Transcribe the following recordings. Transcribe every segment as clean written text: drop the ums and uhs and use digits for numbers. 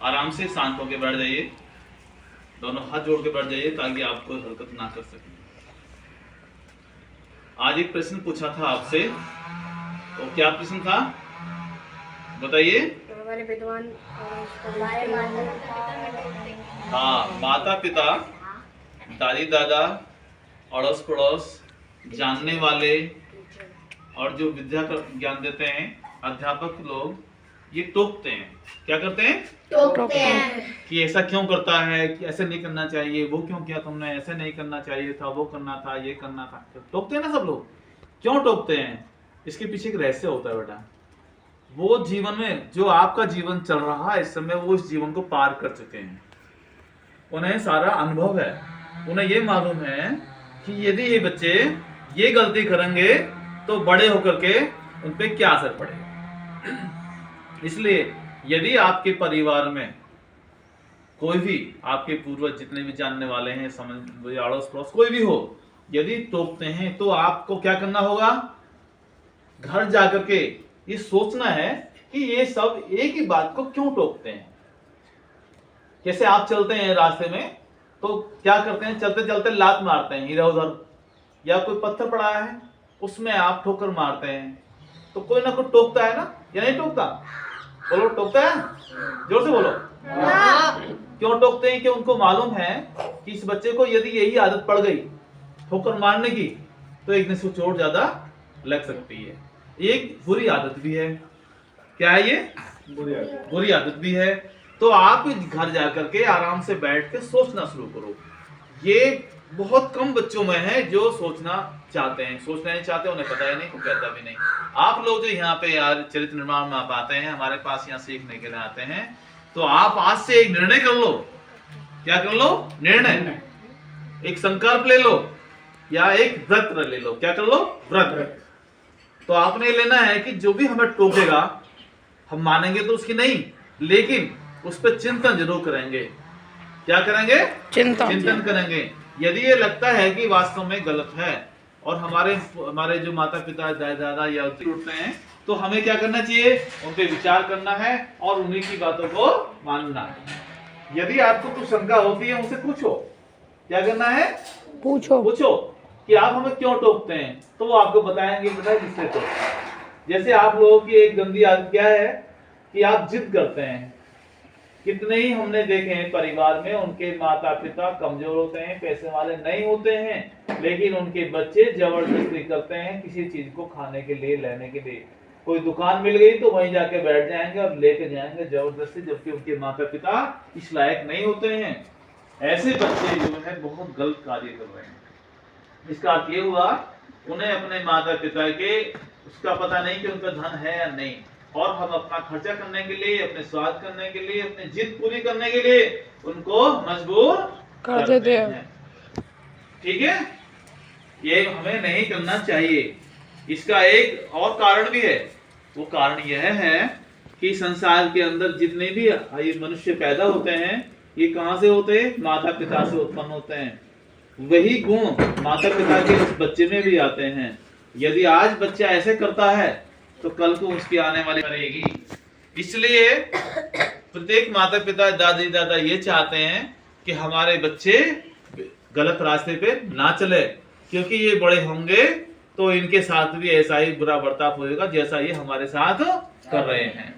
आराम से शांत होकर बैठ जाइए, दोनों हाथ जोड़ के बैठ जाइए ताकि आप कोई हरकत ना कर सकें। आज एक प्रश्न पूछा था आपसे, तो क्या प्रश्न था बताइए। हमारे विद्वान हाँ, माता पिता, दादी दादा, अड़ोस पड़ोस, जानने वाले और जो विद्या का ज्ञान देते हैं अध्यापक लोग, ये टोकते हैं। क्या करते हैं? टोकते हैं कि ऐसा क्यों करता है, कि ऐसे नहीं करना चाहिए, वो क्यों किया तुमने, ऐसे नहीं करना चाहिए था, वो करना था, ये करना था। तो टोकते हैं ना सब लोग। क्यों टोकते हैं? इसके पीछे एक रहस्य होता है बेटा। वो जीवन में जो आपका जीवन चल रहा है इस समय, वो इस जीवन को पार कर चुके हैं, उन्हें सारा अनुभव है। उन्हें ये मालूम है कि यदि ये बच्चे ये गलती करेंगे तो बड़े होकर के उन पे क्या असर पड़ेगा। इसलिए यदि आपके परिवार में कोई भी, आपके पूर्वज जितने भी जानने वाले हैं, समझ अड़ोस पड़ोस कोई भी हो, यदि टोकते हैं तो आपको क्या करना होगा? घर जाकर के ये सोचना है कि ये सब एक ही बात को क्यों टोकते हैं। जैसे आप चलते हैं रास्ते में तो क्या करते हैं? चलते चलते लात मारते हैं इधर उधर, या कोई पत्थर पड़ा है उसमें आप ठोकर मारते हैं, तो कोई ना कोई टोकता है ना, या नहीं टोकता? बोलो, टोकता है? जोर से बोलो। क्यों टोकते हैं? कि उनको मालूम है कि इस बच्चे को यदि यही आदत पड़ गई ठोकर मारने की तो एक दिन से चोट ज्यादा लग सकती है। एक बुरी आदत भी है। क्या है ये? बुरी आदत भी है। तो आप घर जाकर के आराम से बैठ के सोचना शुरू करो। ये बहुत कम बच्चों में है जो सोचना चाहते हैं। सोचना नहीं चाहते, उन्हें पता ही नहीं, कोई कहता भी नहीं। आप लोग जो यहाँ पे यार चरित्र निर्माण में आप आते हैं, हमारे पास यहाँ सीखने के लिए आते हैं, तो आप आज से एक निर्णय कर लो। क्या कर लो? निर्णय। एक संकल्प ले लो या एक व्रत ले लो। क्या कर लो? व्रत। तो आपने लेना है कि जो भी हमें टोकेगा हम मानेंगे तो उसकी नहीं, लेकिन उस पर चिंतन जरूर करेंगे। क्या करेंगे? चिंतन करेंगे। यदि ये लगता है कि वास्तव में गलत है और हमारे जो माता पिता दादा या उठते हैं, तो हमें क्या करना चाहिए? उन पे विचार करना है और उन्हीं की बातों को मानना है। यदि आपको कुछ शंका होती है उनसे पूछो। क्या करना है? पूछो कि आप हमें क्यों टोकते हैं, तो वो आपको बताएंगे बेटा किससे टोकते हैं। जैसे आप लोगों की एक गंदी आदत क्या है कि आप जिद करते हैं। कितने ही हमने देखे हैं परिवार में, उनके माता पिता कमजोर होते हैं, पैसे वाले नहीं होते हैं, लेकिन उनके बच्चे जबरदस्ती करते हैं किसी चीज को खाने के लिए, लेने के लिए। कोई दुकान मिल गई तो वहीं जाके बैठ जाएंगे और लेके जाएंगे जबरदस्ती, जबकि उनके माता पिता इस लायक नहीं होते हैं। ऐसे बच्चे जो है बहुत गलत कार्य कर रहे हैं। इसका अर्थ ये हुआ उन्हें अपने माता पिता के उसका पता नहीं कि उनका धन है या नहीं, और हम अपना खर्चा करने के लिए, अपने स्वाद करने के लिए, अपनी जिद पूरी करने के लिए उनको मजबूर कर देते हैं। ठीक है? ये हमें नहीं करना चाहिए। इसका एक और कारण भी है। वो कारण यह है कि संसार के अंदर जितने भी ये मनुष्य पैदा होते हैं, ये कहां से होते हैं? माता पिता से उत्पन्न होते हैं। वही गुण माता पिता के उस बच्चे में भी आते हैं। यदि आज बच्चा ऐसे करता है तो कल को उसकी आने वाली रहेगी। इसलिए प्रत्येक माता पिता, दादी दादा ये चाहते हैं कि हमारे बच्चे गलत रास्ते पे ना चले, क्योंकि ये बड़े होंगे तो इनके साथ भी ऐसा ही बुरा बर्ताव होगा जैसा ये हमारे साथ कर रहे हैं।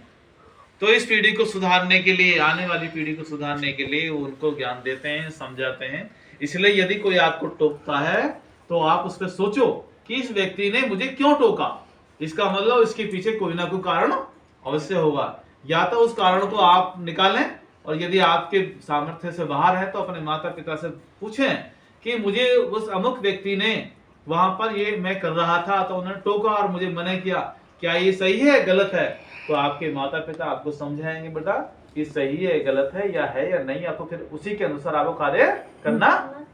तो इस पीढ़ी को सुधारने के लिए, आने वाली पीढ़ी को सुधारने के लिए उनको ज्ञान देते हैं, समझाते हैं। इसलिए यदि कोई आपको टोकता है तो आप उस पर सोचो कि इस व्यक्ति ने मुझे क्यों टोका। इसका मतलब इसके पीछे कोई ना कोई कारण अवश्य होगा। या तो उस कारण को आप निकालें, और यदि आपके सामर्थ्य से बाहर है तो अपने माता पिता से पूछें कि मुझे उस अमुक व्यक्ति ने वहां पर ये मैं कर रहा था तो उन्होंने टोका और मुझे मना किया, क्या ये सही है गलत है? तो आपके माता पिता आपको समझाएंगे बेटा कि सही है गलत है या नहीं, आपको फिर उसी के अनुसार आपको कार्य करना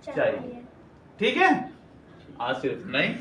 चाहिए। ठीक है? आज सिर्फ नहीं।